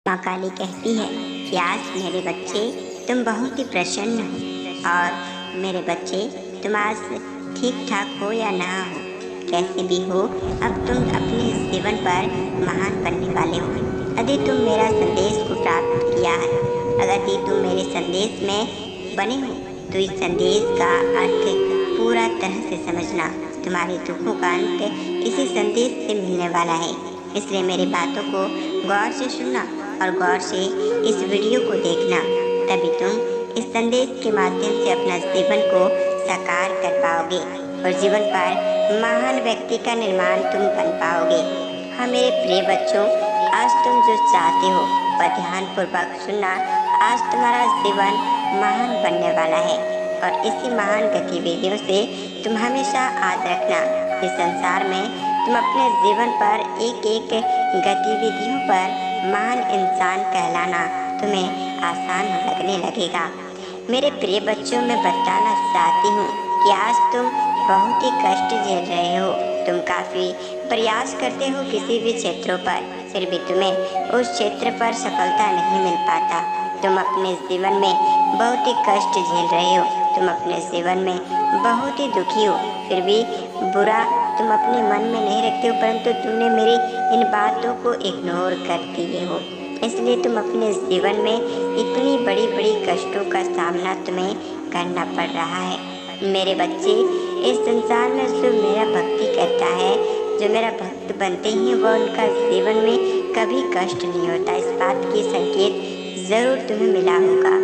माँ काली कहती है कि आज मेरे बच्चे तुम बहुत ही प्रसन्न हो और मेरे बच्चे तुम आज ठीक ठाक हो या ना हो, कैसे भी हो, अब तुम अपने इस जीवन पर महान बनने वाले हो। यदि तुम मेरा संदेश को प्राप्त किया है, अगर यदि तुम मेरे संदेश में बने हो तो इस संदेश का अर्थ पूरा तरह से समझना। तुम्हारे दुखों का अंत इसी संदेश से मिलने वाला है, इसलिए मेरी बातों को गौर से सुनना और गौर से इस वीडियो को देखना, तभी तुम इस संदेश के माध्यम से अपना जीवन को साकार कर पाओगे और जीवन पर महान व्यक्ति का निर्माण तुम बन पाओगे। हाँ मेरे प्रिय बच्चों, आज तुम जो चाहते हो वह ध्यानपूर्वक सुनना। आज तुम्हारा जीवन महान बनने वाला है और इसी महान गतिविधियों से तुम हमेशा याद रखना। इस संसार में तुम अपने जीवन पर एक एक गतिविधियों पर महान इंसान कहलाना तुम्हें आसान लगने लगेगा। मेरे प्रिय बच्चों, मैं बताना चाहती हूँ कि आज तुम बहुत ही कष्ट झेल रहे हो। तुम काफ़ी प्रयास करते हो किसी भी क्षेत्रों पर, फिर भी तुम्हें उस क्षेत्र पर सफलता नहीं मिल पाता। तुम अपने जीवन में बहुत ही कष्ट झेल रहे हो, तुम अपने जीवन में बहुत ही दुखी हो, फिर भी बुरा तुम अपने मन में नहीं रखते हो, परंतु तुमने मेरी इन बातों को इग्नोर कर दिए हो। इसलिए तुम अपने जीवन में इतनी बड़ी बड़ी कष्टों का सामना तुम्हें करना पड़ रहा है। मेरे बच्चे, इस संसार में जो मेरा भक्ति करता है, जो मेरा भक्त बनते हैं, वह उनका जीवन में कभी कष्ट नहीं होता। इस बात की संकेत ज़रूर तुम्हें मिला होगा।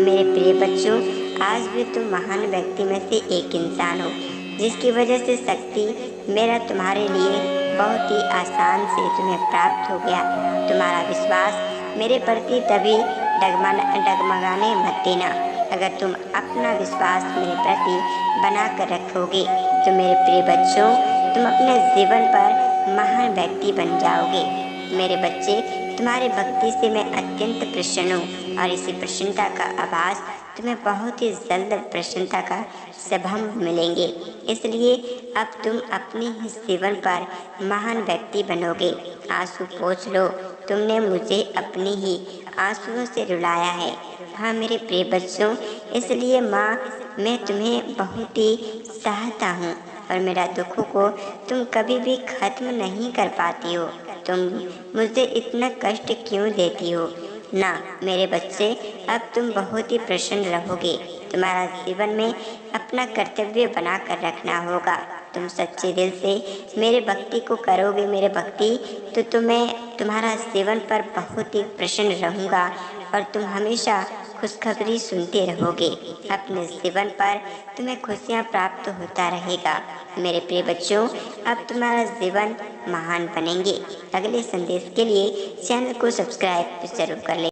मेरे प्रिय बच्चों, आज भी तुम महान व्यक्ति में से एक इंसान हो, जिसकी वजह से शक्ति मेरा तुम्हारे लिए बहुत ही आसान से तुम्हें प्राप्त हो गया। तुम्हारा विश्वास मेरे प्रति तभी डगमगाने मत देना। अगर तुम अपना विश्वास मेरे प्रति बना कर रखोगे तो मेरे प्रिय बच्चों, तुम अपने जीवन पर महान व्यक्ति बन जाओगे। मेरे बच्चे, तुम्हारी भक्ति से मैं अत्यंत प्रसन्न हूँ और इसी प्रसन्नता का आभास तुम्हें बहुत ही जल्द प्रसन्नता का सबब मिलेंगे। इसलिए अब तुम अपने ही जीवन पर महान व्यक्ति बनोगे। आंसू पोंछ लो, तुमने मुझे अपनी ही आंसुओं से रुलाया है। हाँ मेरे प्रिय बच्चों, इसलिए माँ मैं तुम्हें बहुत ही चाहता हूँ और मेरा दुखों को तुम कभी भी खत्म नहीं कर पाती हो। तुम मुझे इतना कष्ट क्यों देती हो? ना मेरे बच्चे, अब तुम बहुत ही प्रसन्न रहोगे। तुम्हारा जीवन में अपना कर्तव्य बना कर रखना होगा। तुम सच्चे दिल से मेरे भक्ति को करोगे मेरे भक्ति, तो तुम्हारा जीवन पर बहुत ही प्रसन्न रहूँगा और तुम हमेशा खुशखबरी सुनते रहोगे। अपने जीवन पर तुम्हें खुशियाँ प्राप्त होता रहेगा। मेरे प्रिय बच्चों, अब तुम्हारा जीवन महान बनेंगे। अगले संदेश के लिए चैनल को सब्सक्राइब जरूर कर लें।